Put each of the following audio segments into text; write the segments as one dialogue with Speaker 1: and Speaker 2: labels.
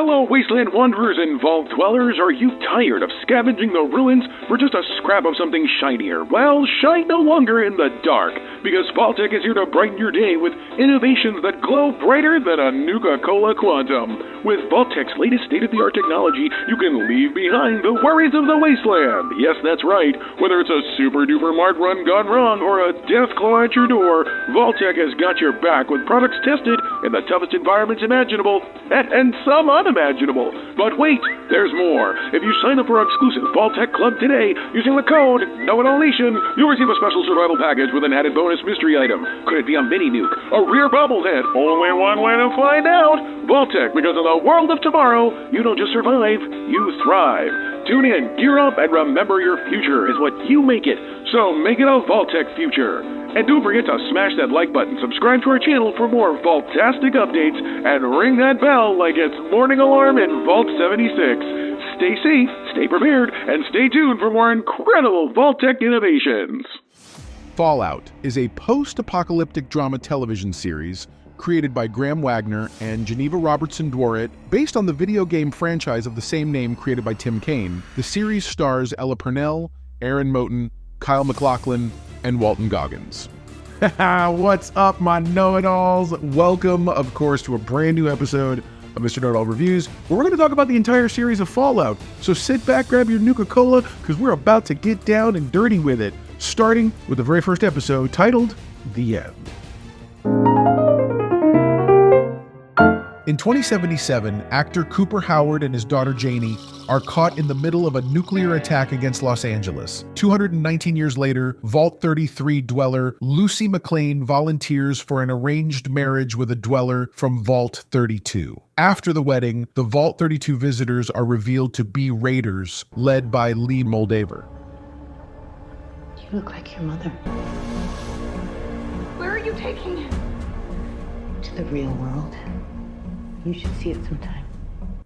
Speaker 1: Fellow Wasteland Wanderers and Vault Dwellers, are you tired of scavenging the ruins for just a scrap of something shinier? Well, shine no longer in the dark, because Vault-Tec is here to brighten your day with innovations that glow brighter than a Nuka-Cola Quantum. With Vault-Tec's latest state-of-the-art technology, you can leave behind the worries of the wasteland. Yes, that's right. Whether it's a super-duper mart run gone wrong or a death claw at your door, Vault-Tec has got your back with products tested in the toughest environments imaginable, and some unimaginable. But wait, there's more. If you sign up for our exclusive Vault-Tec Club today, using the code KNOW-IT-ALL-NATION, you'll receive a special survival package with an added bonus mystery item. Could it be a mini nuke? A rear bobblehead? Only one way to find out. Vault-Tec, because in the world of tomorrow, you don't just survive, you thrive. Tune in, gear up, and remember your future is what you make it. So make it a Vault-Tec future. And don't forget to smash that like button, subscribe to our channel for more Vault-tastic updates, and ring that bell like it's morning alarm in Vault 76. Stay safe, stay prepared, and stay tuned for more incredible Vault-Tec innovations.
Speaker 2: Fallout is a post-apocalyptic drama television series created by Graham Wagner and Geneva Robertson Dworet, based on the video game franchise of the same name created by Tim Kaine. The series stars Ella Purnell, Aaron Moten, Kyle MacLachlan, and Walton Goggins. What's up, my know-it-alls? Welcome, of course, to a brand new episode of Mr. Know-It-All Reviews, where we're going to talk about the entire series of Fallout. So sit back, grab your Nuka-Cola, because we're about to get down and dirty with it, starting with the very first episode, titled The End. In 2077, actor Cooper Howard and his daughter Janie are caught in the middle of a nuclear attack against Los Angeles. 219 years later, Vault 33 dweller Lucy McLean volunteers for an arranged marriage with a dweller from Vault 32. After the wedding, the Vault 32 visitors are revealed to be raiders led by Lee Moldaver.
Speaker 3: You look like your mother.
Speaker 4: Where are you taking him?
Speaker 3: To the real world. You should see it sometime.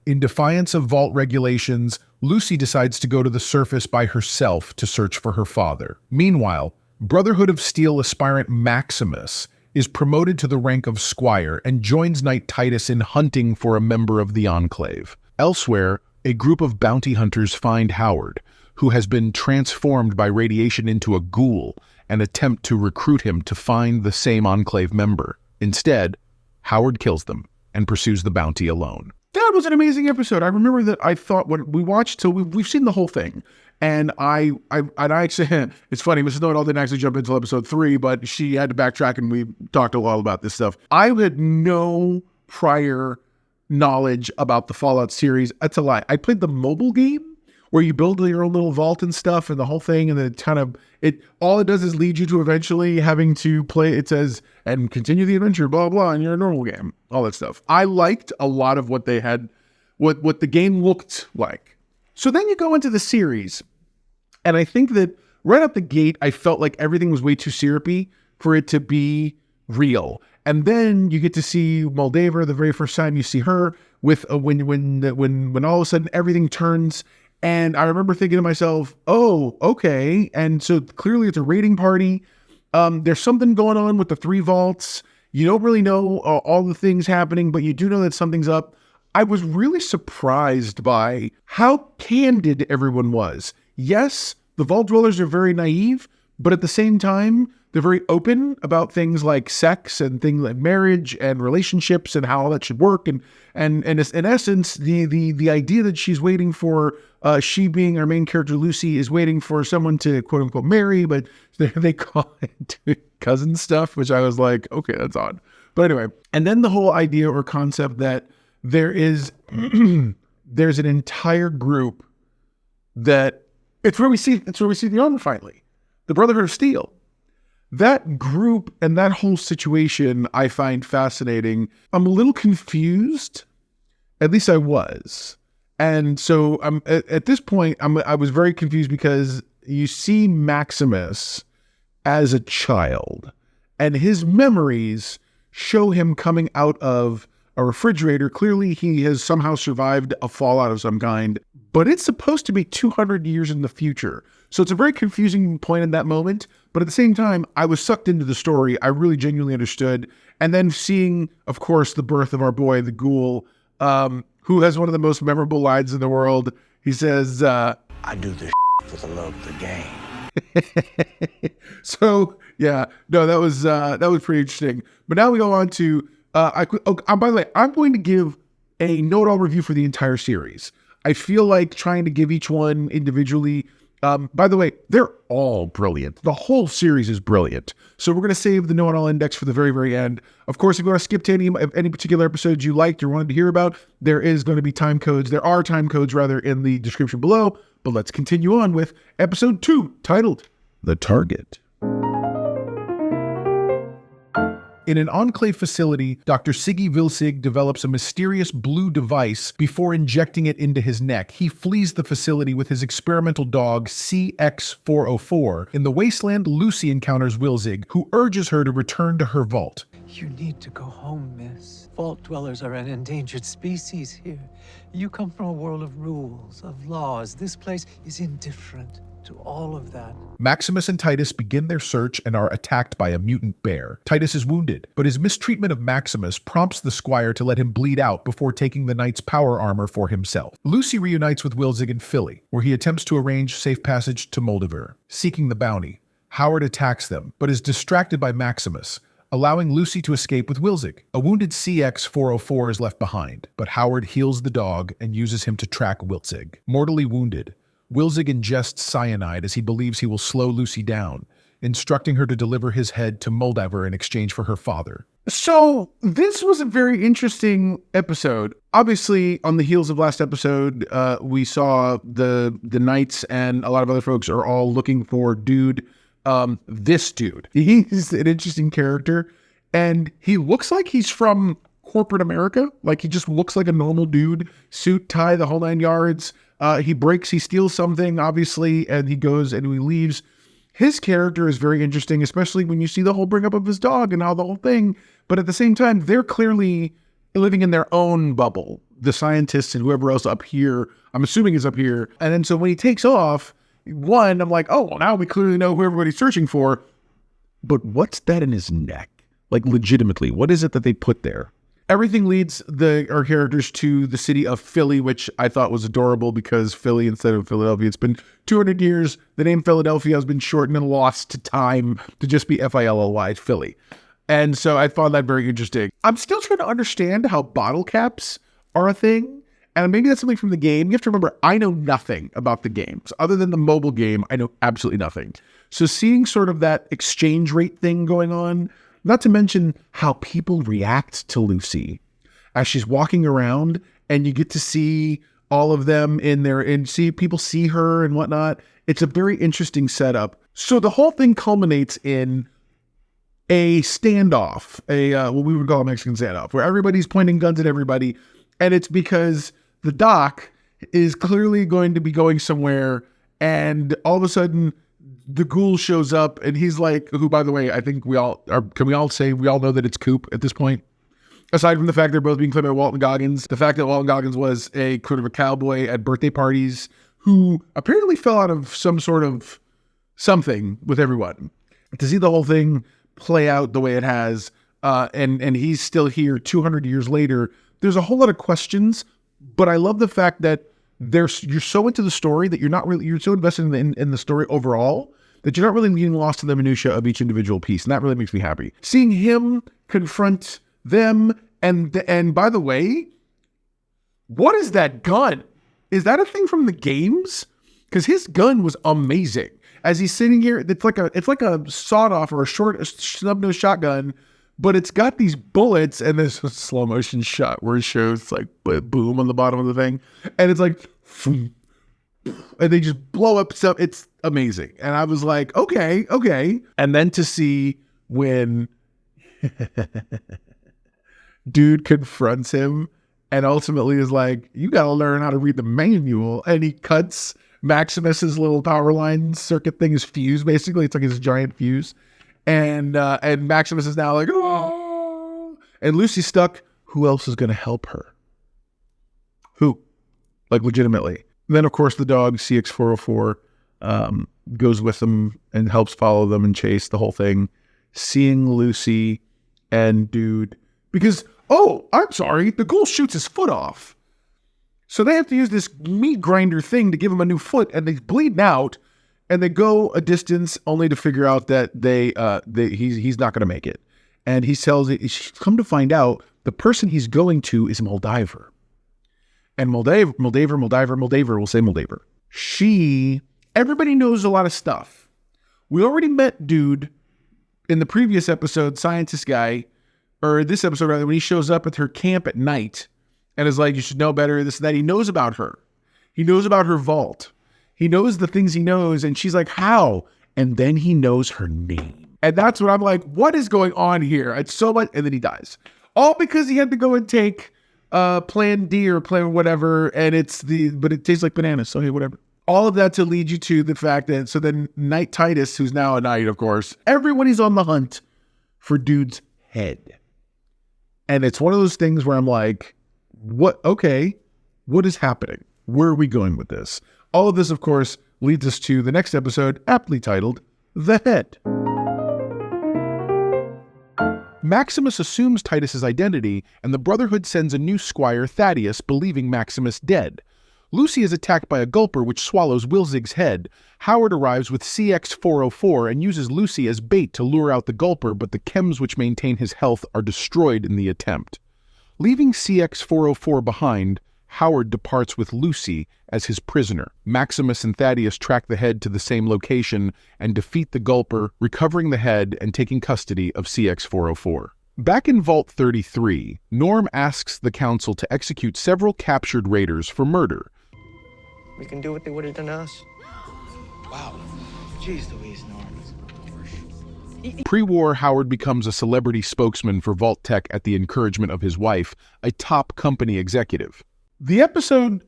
Speaker 2: In defiance of Vault regulations, Lucy decides to go to the surface by herself to search for her father. Meanwhile, Brotherhood of Steel aspirant Maximus is promoted to the rank of Squire and joins Knight Titus in hunting for a member of the Enclave. Elsewhere, a group of bounty hunters find Howard, who has been transformed by radiation into a ghoul, and attempt to recruit him to find the same Enclave member. Instead, Howard kills them and pursues the bounty alone. That was an amazing episode. I remember that I thought when we watched, so we've seen the whole thing. And I actually, it's funny, Mrs. Know-It-All didn't actually jump into episode 3, but she had to backtrack and we talked a lot about this stuff. I had no prior knowledge about the Fallout series. That's a lie. I played the mobile game where you build your own little vault and stuff and the whole thing, and then all it does is lead you to eventually having to play, it says, and continue the adventure, blah, blah, in your normal game, all that stuff. I liked a lot of what they had, what the game looked like. So then you go into the series, and I think that right up the gate, I felt like everything was way too syrupy for it to be real. And then you get to see Moldaver the very first time you see her with when all of a sudden everything turns. And I remember thinking to myself, oh, okay. And so clearly it's a raiding party. There's something going on with the 3 vaults. You don't really know all the things happening, but you do know that something's up. I was really surprised by how candid everyone was. Yes, the Vault Dwellers are very naive, but at the same time, they're very open about things like sex and things like marriage and relationships and how all that should work. And in essence, the idea that she's waiting for, she being our main character, Lucy, is waiting for someone to quote unquote marry, but they call it cousin stuff, which I was like, okay, that's odd. But anyway, and then the whole idea or concept that there's an entire group that it's where we see the honor finally, the Brotherhood of Steel. That group and that whole situation I find fascinating. I'm a little confused. At least I was. And so at this point, I was very confused because you see Maximus as a child and his memories show him coming out of a refrigerator. Clearly, he has somehow survived a fallout of some kind, but it's supposed to be 200 years in the future. So it's a very confusing point in that moment. But at the same time, I was sucked into the story. I really genuinely understood. And then seeing, of course, the birth of our boy, the Ghoul, who has one of the most memorable lines in the world. He says,
Speaker 4: I do this for the love of the game.
Speaker 2: So yeah, no, that was pretty interesting. But now we go on to by the way, I'm going to give a know-it-all review for the entire series. I feel like trying to give each one individually. By the way, they're all brilliant. The whole series is brilliant. So we're going to save the know-it-all index for the very, very end. Of course, if you want to skip to any particular episodes you liked or wanted to hear about, there is going to be time codes. There are time codes, rather, in the description below. But let's continue on with episode 2, titled The Target. In an enclave facility, Dr. Siggy Vilsig develops a mysterious blue device before injecting it into his neck. He flees the facility with his experimental dog, CX-404. In the wasteland, Lucy encounters Wilzig, who urges her to return to her vault.
Speaker 5: You need to go home, miss. Vault dwellers are an endangered species here. You come from a world of rules, of laws. This place is indifferent to all of that.
Speaker 2: Maximus and Titus begin their search and are attacked by a mutant bear. Titus is wounded, but his mistreatment of Maximus prompts the squire to let him bleed out before taking the knight's power armor for himself. Lucy reunites with Wilzig in Philly, where he attempts to arrange safe passage to Moldaver. Seeking the bounty, Howard attacks them, but is distracted by Maximus, allowing Lucy to escape with Wilzig. A wounded CX-404 is left behind, but Howard heals the dog and uses him to track Wilzig. Mortally wounded, Wilzig ingests cyanide as he believes he will slow Lucy down, instructing her to deliver his head to Moldaver in exchange for her father. So, this was a very interesting episode. Obviously, on the heels of last episode, we saw the Knights and a lot of other folks are all looking for this dude. He's an interesting character, and he looks like he's from corporate America. Like, he just looks like a normal dude, suit, tie, the whole 9 yards. He steals something, obviously, and he goes and he leaves. His character is very interesting, especially when you see the whole bring up of his dog and how the whole thing, but at the same time, they're clearly living in their own bubble. The scientists and whoever else up here, I'm assuming is up here. And then so when he takes off, I'm like, oh, well, now we clearly know who everybody's searching for. But what's that in his neck? Like, legitimately, what is it that they put there? Everything leads our characters to the city of Philly, which I thought was adorable because Philly instead of Philadelphia. It's been 200 years. The name Philadelphia has been shortened and lost to time to just be Philly, Philly. And so I found that very interesting. I'm still trying to understand how bottle caps are a thing. And maybe that's something from the game. You have to remember, I know nothing about the games. Other than the mobile game, I know absolutely nothing. So seeing sort of that exchange rate thing going on, not to mention how people react to Lucy as she's walking around and you get to see all of them in there and see people see her and whatnot. It's a very interesting setup. So the whole thing culminates in a standoff, what we would call a Mexican standoff, where everybody's pointing guns at everybody. And it's because the doc is clearly going to be going somewhere, and all of a sudden the ghoul shows up, and he's like, who, by the way, I think can we all say we all know that it's Coop at this point? Aside from the fact they're both being played by Walton Goggins, the fact that Walton Goggins was a sort of a cowboy at birthday parties who apparently fell out of some sort of something with everyone. To see the whole thing play out the way it has, and he's still here 200 years later, there's a whole lot of questions, but I love the fact that you're so into the story that you're so invested in the story overall that you're not really getting lost in the minutia of each individual piece. And that really makes me happy. Seeing him confront them, and by the way, what is that gun? Is that a thing from the games? Because his gun was amazing. As he's sitting here, it's like a sawed-off or a short snub-nosed shotgun, but it's got these bullets, and there's a slow motion shot where it shows like boom on the bottom of the thing, and it's like, and they just blow up stuff. It's amazing. And I was like, okay. And then to see when dude confronts him and ultimately is like, you got to learn how to read the manual, and he cuts Maximus's little power line circuit thing, his fuse, basically. It's like his giant fuse. And Maximus is now like, oh, and Lucy's stuck. Who else is going to help her? Who? Like, legitimately. And then, of course, the dog, CX-404, goes with them and helps follow them and chase the whole thing. Seeing Lucy and dude, because, oh, I'm sorry, the ghoul shoots his foot off. So they have to use this meat grinder thing to give him a new foot, and they bleed out, and they go a distance only to figure out that he's not going to make it. And he tells it, come to find out, the person he's going to is Moldaver. And Moldaver, we'll say Moldaver. Everybody knows a lot of stuff. We already met dude in the previous episode, scientist guy, or this episode rather, when he shows up at her camp at night and is like, you should know better, this and that. He knows about her. He knows about her vault. He knows the things he knows, and she's like, how? And then he knows her name. And that's what I'm like, what is going on here? It's so much, and then he dies. All because he had to go and take Plan D or Plan whatever, and but it tastes like bananas, so hey, whatever. All of that to lead you to the fact that, so then Knight Titus, who's now a knight, of course, everyone is on the hunt for dude's head. And it's one of those things where I'm like, what is happening? Where are we going with this? All of this, of course, leads us to the next episode, aptly titled, The Head. Maximus assumes Titus's identity, and the Brotherhood sends a new squire, Thaddeus, believing Maximus dead. Lucy is attacked by a gulper which swallows Wilzig's head. Howard arrives with CX-404 and uses Lucy as bait to lure out the gulper, but the chems which maintain his health are destroyed in the attempt. Leaving CX-404 behind, Howard departs with Lucy as his prisoner. Maximus and Thaddeus track the head to the same location and defeat the gulper, recovering the head and taking custody of CX-404. Back in Vault 33, Norm asks the council to execute several captured raiders for murder.
Speaker 6: We can do what they would have done to us.
Speaker 4: Wow. Jeez Louise, Norm.
Speaker 2: Pre-war, Howard becomes a celebrity spokesman for Vault-Tec at the encouragement of his wife, a top company executive. This episode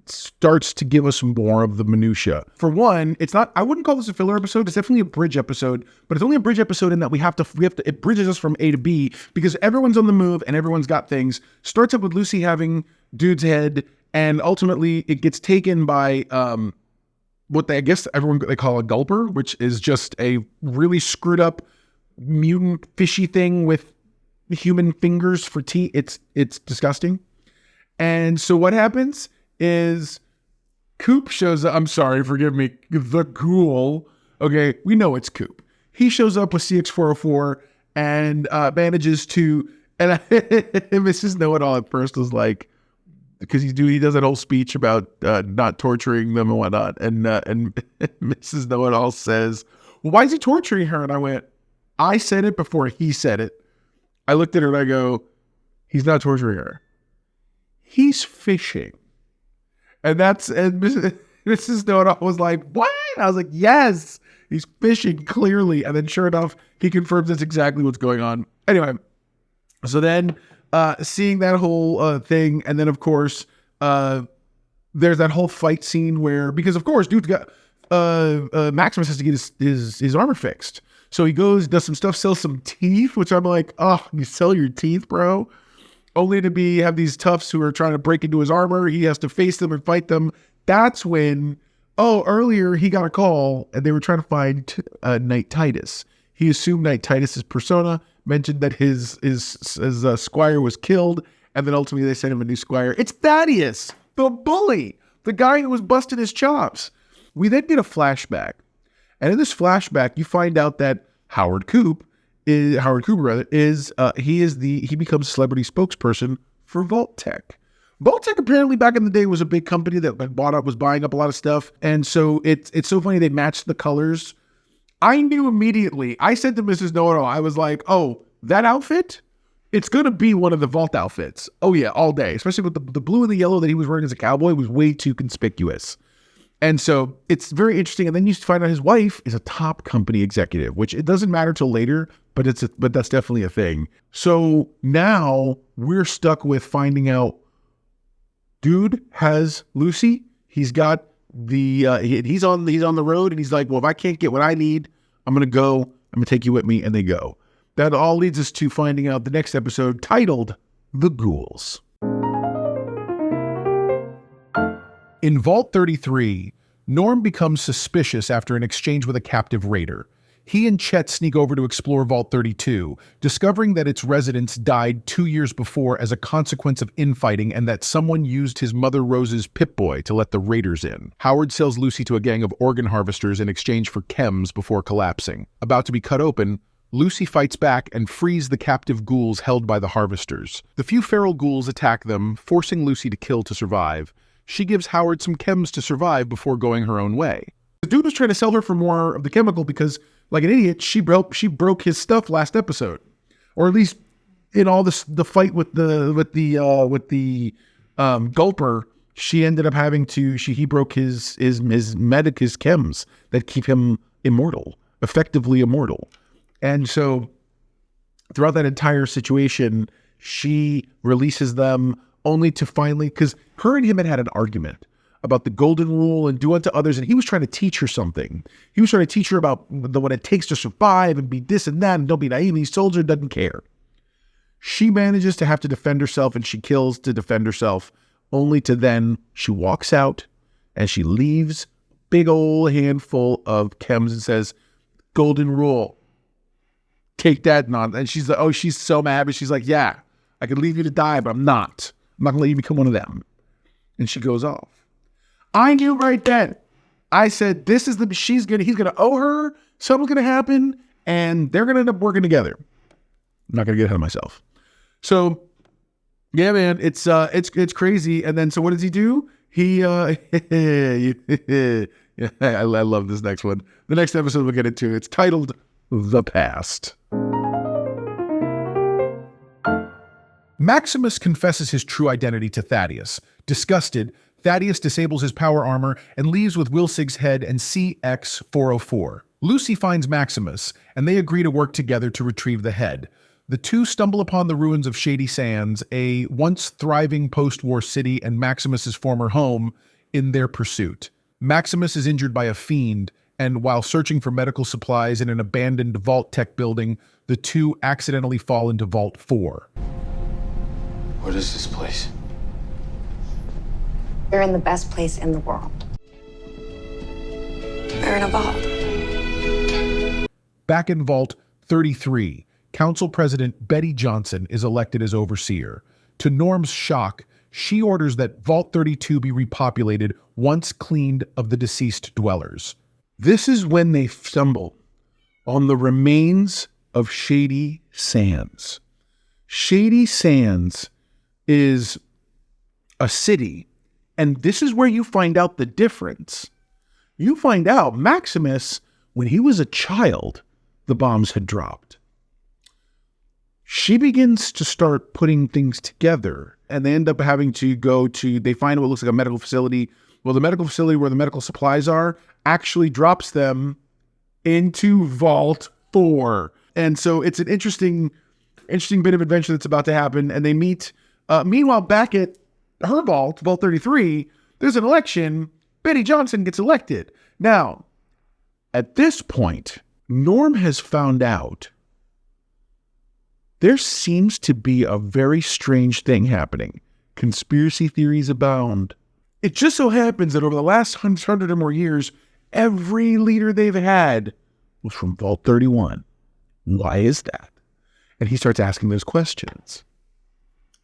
Speaker 2: starts to give us more of the minutia. For one, I wouldn't call this a filler episode. It's definitely a bridge episode, but it's only a bridge episode in that it bridges us from A to B because everyone's on the move and everyone's got things. Starts up with Lucy having dude's head, and ultimately it gets taken by, what they call a gulper, which is just a really screwed up mutant fishy thing with human fingers for teeth. It's disgusting. And so what happens is Coop shows up. I'm sorry, forgive me. The Ghoul. Okay, we know it's Coop. He shows up with CX-404 and manages to, and Mrs. Know-It-All at first was like, because he does that whole speech about not torturing them and whatnot. And Mrs. Know-It-All says, well, why is he torturing her? And I went, I said it before he said it. I looked at her and I go, he's not torturing her. He's fishing. And Mrs. Know-It-All was like, what? I was like, yes, he's fishing clearly. And then sure enough, he confirms that's exactly what's going on. Anyway, so then seeing that whole thing, and then of course, there's that whole fight scene where, because of course, dude's got, Maximus has to get his armor fixed. So he goes, does some stuff, sells some teeth, which I'm like, oh, you sell your teeth, bro? Only to have these toughs who are trying to break into his armor. He has to face them and fight them. That's when, earlier he got a call and they were trying to find Knight Titus. He assumed Knight Titus's persona, mentioned that his squire was killed, and then ultimately they sent him a new squire. It's Thaddeus, the bully, the guy who was busting his chops. We then get a flashback. And in this flashback, you find out that Howard Cooper he becomes celebrity spokesperson for Vault-Tec. Vault-Tec apparently back in the day was a big company that was buying up a lot of stuff. And so it's so funny they matched the colors. I knew immediately. I said to Mrs. Know-It-All, I was like, oh, that outfit? It's going to be one of the Vault outfits. Oh yeah, all day. Especially with the blue and the yellow that he was wearing as a cowboy was way too conspicuous. And so it's very interesting. And then you find out his wife is a top company executive, which it doesn't matter till later, but that's definitely a thing. So now we're stuck with finding out dude has Lucy. He's got he's on the road and he's like, well, if I can't get what I need, I'm going to take you with me. And they go. That all leads us to finding out the next episode titled The Ghouls. In Vault 33, Norm becomes suspicious after an exchange with a captive raider. he and Chet sneak over to explore Vault 32, discovering that its residents died 2 years before as a consequence of infighting and that someone used his Mother Rose's Pip-Boy to let the raiders in. Howard sells Lucy to a gang of organ harvesters in exchange for chems before collapsing. About to be cut open, Lucy fights back and frees the captive ghouls held by the harvesters. The few feral ghouls attack them, forcing Lucy to kill to survive. She gives Howard some chems to survive before going her own way. The dude was trying to sell her for more of the chemical because, like an idiot, she broke his stuff last episode, or at least in all this the fight with the gulper. She ended up having to he broke his chems that keep him immortal, effectively immortal. And so throughout that entire situation, she releases them only to finally, because her and him had an argument about the golden rule and do unto others, and he was trying to teach her something. He was trying to teach her about what it takes to survive and be this and that, and don't be naive. He told her doesn't care. She manages to have to defend herself, and she kills to defend herself, only to then she walks out and she leaves a big old handful of chems and says, golden rule. Take that, and she's like, oh, she's so mad, but she's like, yeah, I could leave you to die, but I'm not. I'm not gonna let you become one of them. And she goes off. I knew right then. I said, he's gonna owe her, something's gonna happen, and they're gonna end up working together. I'm not gonna get ahead of myself. So, yeah, man, it's crazy. And then, so what does he do? He, I love this next one. The next episode we'll get into, it's titled The Past. Maximus confesses his true identity to Thaddeus. Disgusted, Thaddeus disables his power armor and leaves with Wilsig's head and CX-404. Lucy finds Maximus, and they agree to work together to retrieve the head. The two stumble upon the ruins of Shady Sands, a once thriving post-war city and Maximus's former home, in their pursuit. Maximus is injured by a fiend, and while searching for medical supplies in an abandoned Vault-Tec building, the two accidentally fall into Vault 4.
Speaker 4: What is this place?
Speaker 7: You're in the best place in the world. We're in a vault.
Speaker 2: Back in Vault 33, Council President Betty Johnson is elected as overseer. To Norm's shock, she orders that Vault 32 be repopulated once cleaned of the deceased dwellers. This is when they stumble on the remains of Shady Sands. Shady Sands is a city, and this is where you find out the difference. You find out Maximus, when he was a child, the bombs had dropped. She begins to start putting things together, and they end up having to they find what looks like a medical facility. Well, the medical facility where the medical supplies are actually drops them into Vault 4. And so it's an interesting bit of adventure that's about to happen, and they meet. Meanwhile, back at her Vault 33, there's an election. Betty Johnson gets elected. Now, at this point, Norm has found out there seems to be a very strange thing happening. Conspiracy theories abound. It just so happens that over the last 100 or more years, every leader they've had was from Vault 31. Why is that? And he starts asking those questions.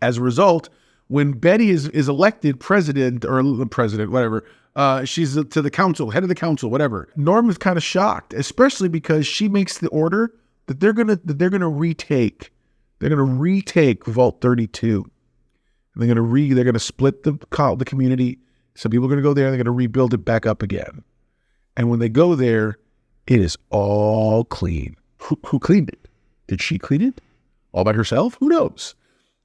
Speaker 2: As a result, when Betty is elected president, whatever, she's to the council, head of the council, whatever. Norm is kind of shocked, especially because she makes the order that they're gonna retake Vault 32. And they're gonna split the community. Some people are gonna go there. They're gonna rebuild it back up again. And when they go there, it is all clean. Who cleaned it? Did she clean it all by herself? Who knows?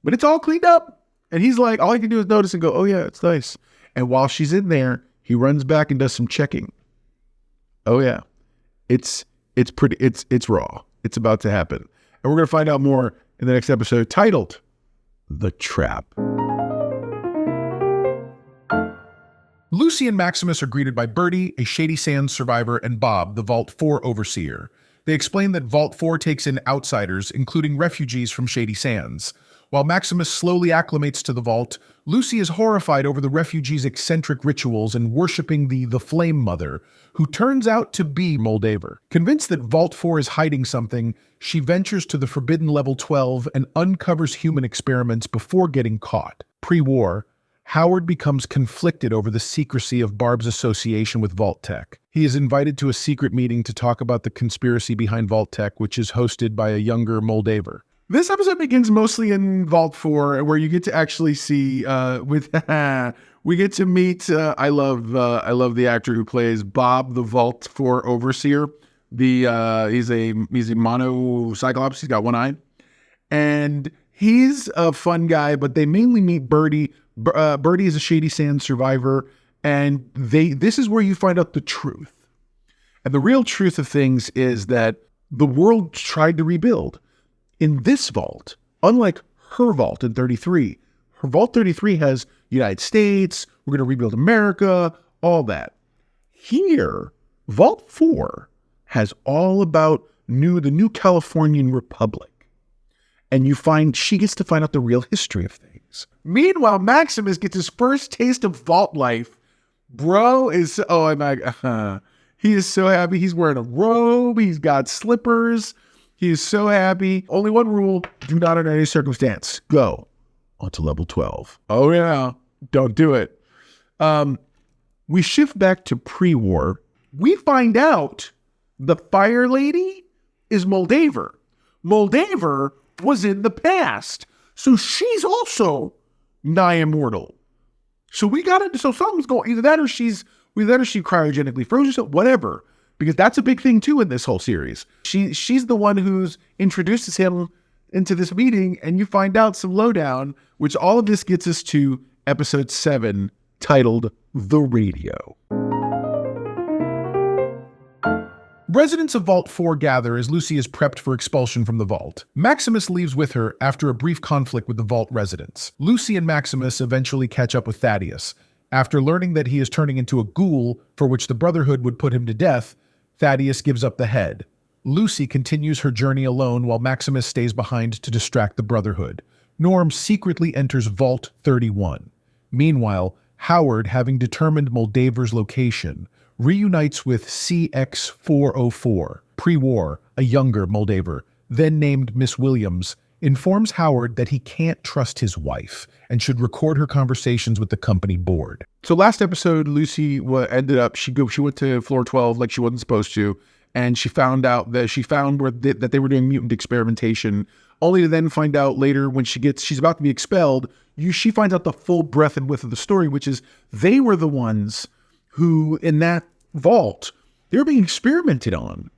Speaker 2: But it's all cleaned up. And he's like, all he can do is notice and go, oh yeah, it's nice. And while she's in there, he runs back and does some checking. Oh yeah, it's raw. It's about to happen. And we're going to find out more in the next episode titled The Trap. Lucy and Maximus are greeted by Bertie, a Shady Sands survivor, and Bob, the Vault 4 overseer. They explain that Vault 4 takes in outsiders, including refugees from Shady Sands. While Maximus slowly acclimates to the vault, Lucy is horrified over the refugees' eccentric rituals and worshipping the Flame Mother, who turns out to be Moldaver. Convinced that Vault 4 is hiding something, she ventures to the forbidden level 12 and uncovers human experiments before getting caught. Pre-war, Howard becomes conflicted over the secrecy of Barb's association with Vault-Tec. He is invited to a secret meeting to talk about the conspiracy behind Vault-Tec, which is hosted by a younger Moldaver.
Speaker 8: This episode begins mostly in Vault 4, where you get to actually see, we get to meet, I love the actor who plays Bob, the Vault 4 overseer. He's a mono cyclops, he's got one eye. And he's a fun guy, but they mainly meet Birdie. Birdie is a Shady Sands survivor, and this is where you find out the truth. And the real truth of things is that the world tried to rebuild. In this vault, unlike her vault in 33, her Vault 33 has United States, we're going to rebuild America, all that. Here, Vault 4 has all about the new Californian Republic. And she gets to find out the real history of things. Meanwhile, Maximus gets his first taste of vault life. Bro is, he is so happy. He's wearing a robe, he's got slippers. He is so happy. Only one rule: do not under any circumstance go onto level 12. Oh yeah, don't do it. We shift back to pre-war. We find out the Fire Lady is Moldaver. Moldaver was in the past, so she's also nigh immortal. So something's going. Either that or she cryogenically froze herself. Whatever. Because that's a big thing, too, in this whole series. She's the one who's introduces him into this meeting, and you find out some lowdown, which all of this gets us to episode 7, titled The Radio.
Speaker 2: Residents of Vault 4 gather as Lucy is prepped for expulsion from the vault. Maximus leaves with her after a brief conflict with the vault residents. Lucy and Maximus eventually catch up with Thaddeus. After learning that he is turning into a ghoul, for which the Brotherhood would put him to death, Thaddeus gives up the head. Lucy continues her journey alone while Maximus stays behind to distract the Brotherhood. Norm secretly enters Vault 31. Meanwhile, Howard, having determined Moldaver's location, reunites with CX-404. Pre-war, a younger Moldaver, then named Miss Williams, informs Howard that he can't trust his wife and should record her conversations with the company board.
Speaker 8: So last episode, Lucy ended up, she went to floor 12 like she wasn't supposed to, and she found out that that they were doing mutant experimentation, only to then find out later when she's about to be expelled, she finds out the full breadth and width of the story, which is they were the ones who, in that vault, they were being experimented on.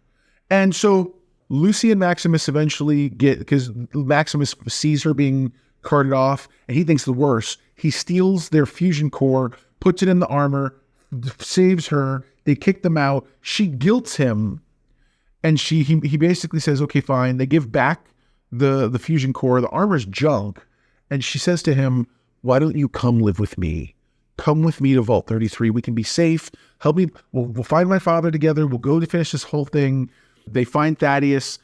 Speaker 8: And so Lucy and Maximus eventually because Maximus sees her being carted off, and he thinks the worst. He steals their fusion core, puts it in the armor, saves her. They kick them out. She guilts him, and he basically says, okay, fine. They give back the fusion core. The armor's junk. And she says to him, why don't you come live with me? Come with me to Vault 33. We can be safe. Help me. We'll find my father together. We'll go to finish this whole thing. They find Thaddeus.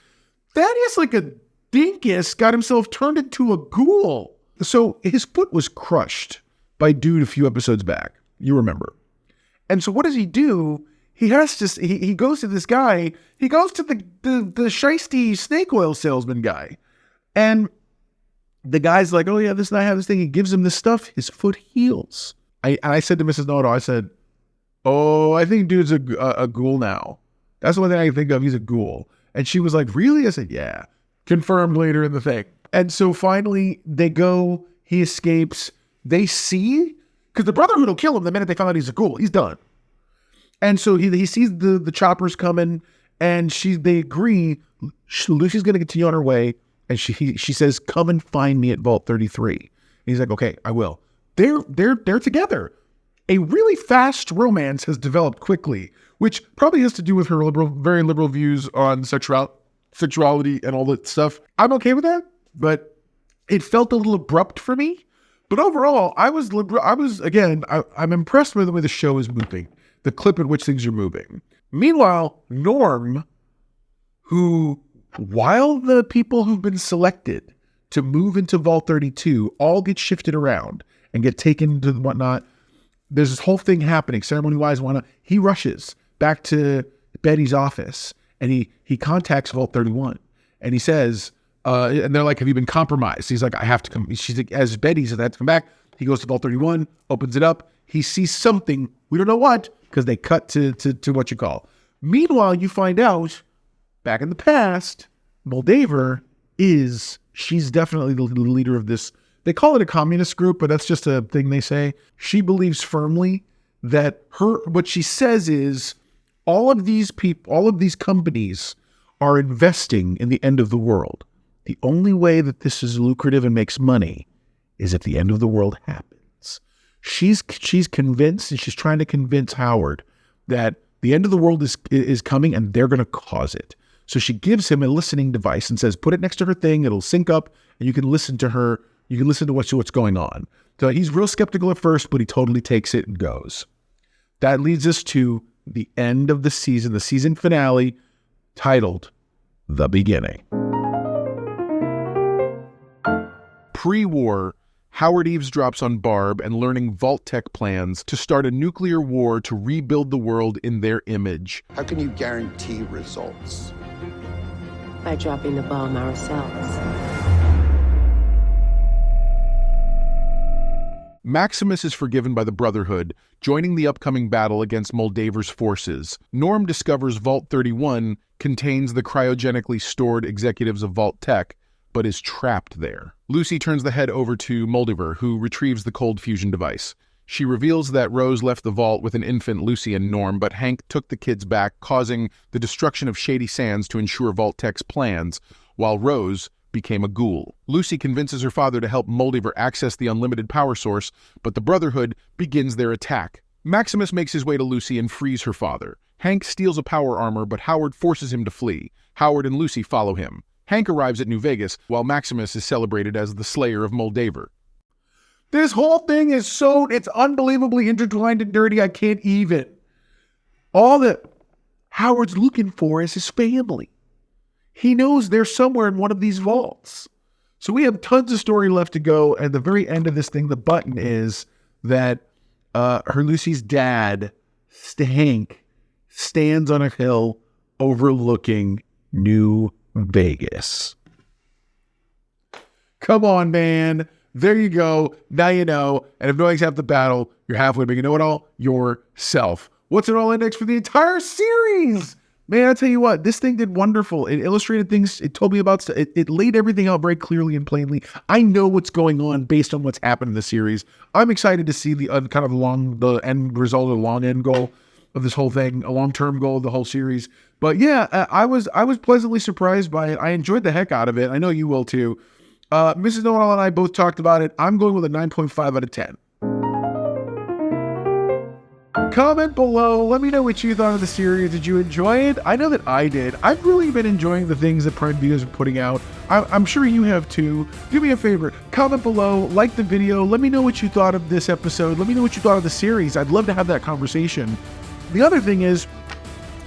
Speaker 8: Thaddeus, like a dinkus, got himself turned into a ghoul. So his foot was crushed by Dude a few episodes back. You remember. And so what does he do? He has to, he goes to this guy. He goes to the shiesty snake oil salesman guy. And the guy's like, oh yeah, this and I have this thing. He gives him this stuff. His foot heals. I said to Mrs. Noto, I said, oh, I think Dude's a ghoul now. That's the one thing I can think of. He's a ghoul. And she was like, really? I said, yeah. Confirmed later in the thing. And so finally they go, he escapes. They see, because the Brotherhood will kill him the minute they find out he's a ghoul. He's done. And so he sees the choppers coming, and they agree. Lucy's going to continue on her way. And she says, come and find me at Vault 33. And he's like, okay, I will. They're together. A really fast romance has developed quickly, which probably has to do with her very liberal views on sexuality and all that stuff. I'm okay with that, but it felt a little abrupt for me. But overall, I'm impressed with the way the show is moving, the clip at which things are moving. Meanwhile, Norm, who, while the people who've been selected to move into Vault 32 all get shifted around and get taken to whatnot. There's this whole thing happening, ceremony-wise, whatnot. He rushes back to Betty's office, and he contacts Vault 31, and he says, and they're like, have you been compromised? He's like, I have to come. She's like, as Betty said, I have to come back. He goes to Vault 31, opens it up. He sees something. We don't know what, because they cut to what you call. Meanwhile, you find out, back in the past, Moldaver she's definitely the leader of this. They call it a communist group, but that's just a thing they say. She believes firmly that what she says is all of these people, all of these companies are investing in the end of the world. The only way that this is lucrative and makes money is if the end of the world happens. She's convinced, and she's trying to convince Howard that the end of the world is coming and they're going to cause it. So she gives him a listening device and says, put it next to her thing. It'll sync up and you can listen to her. You can listen to what's going on. So he's real skeptical at first, but he totally takes it and goes. That leads us to the end of the season finale, titled The Beginning. Pre-war, Howard eavesdrops on Barb and learning Vault-Tec plans to start a nuclear war to rebuild the world in their image.
Speaker 4: How can you guarantee results?
Speaker 9: By dropping the bomb ourselves.
Speaker 8: Maximus is forgiven by the Brotherhood, joining the upcoming battle against Moldaver's forces. Norm discovers Vault 31 contains the cryogenically stored executives of Vault-Tec, but is trapped there. Lucy turns the head over to Moldaver, who retrieves the cold fusion device. She reveals that Rose left the vault with an infant Lucy and Norm, but Hank took the kids back, causing the destruction of Shady Sands to ensure Vault-Tec's plans, while Rose became a ghoul. Lucy convinces her father to help Moldaver access the unlimited power source, but the Brotherhood begins their attack. Maximus makes his way to Lucy and frees her father. Hank steals a power armor, but Howard forces him to flee. Howard and Lucy follow him. Hank arrives at New Vegas, while Maximus is celebrated as the slayer of Moldaver. This whole thing is it's unbelievably intertwined and dirty, I can't even. All that Howard's looking for is his family. He knows they're somewhere in one of these vaults. So we have tons of story left to go. At the very end of this thing, the button is that her Lucy's dad, Hank, stands on a hill overlooking New Vegas. Come on, man. There you go. Now you know. And if knowing's half the battle, you're halfway, but you know it all yourself. What's it all index for the entire series? Man, I tell you what, this thing did wonderful. It illustrated things. It told me about stuff. It laid everything out very clearly and plainly. I know what's going on based on what's happened in the series. I'm excited to see the kind of the end result, the long end goal of this whole thing, a long-term goal of the whole series. But yeah, I was pleasantly surprised by it. I enjoyed the heck out of it. I know you will too. Mrs. Know-It-All and I both talked about it. I'm going with a 9.5 out of 10. Comment below. Let me know what you thought of the series. Did you enjoy it? I know that I did. I've really been enjoying the things that Prime Videos are putting out. I'm sure you have too. Do me a favor. Comment below. Like the video. Let me know what you thought of this episode. Let me know what you thought of the series. I'd love to have that conversation. The other thing is,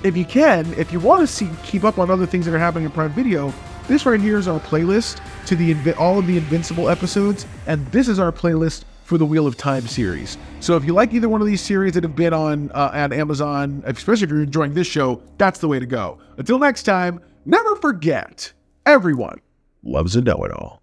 Speaker 8: if you want to keep up on other things that are happening in Prime Video, this right here is our playlist to all of the Invincible episodes, and this is our playlist for the Wheel of Time series. So if you like either one of these series that have been on at Amazon, especially if you're enjoying this show, that's the way to go. Until next time, never forget, everyone loves a know-it-all.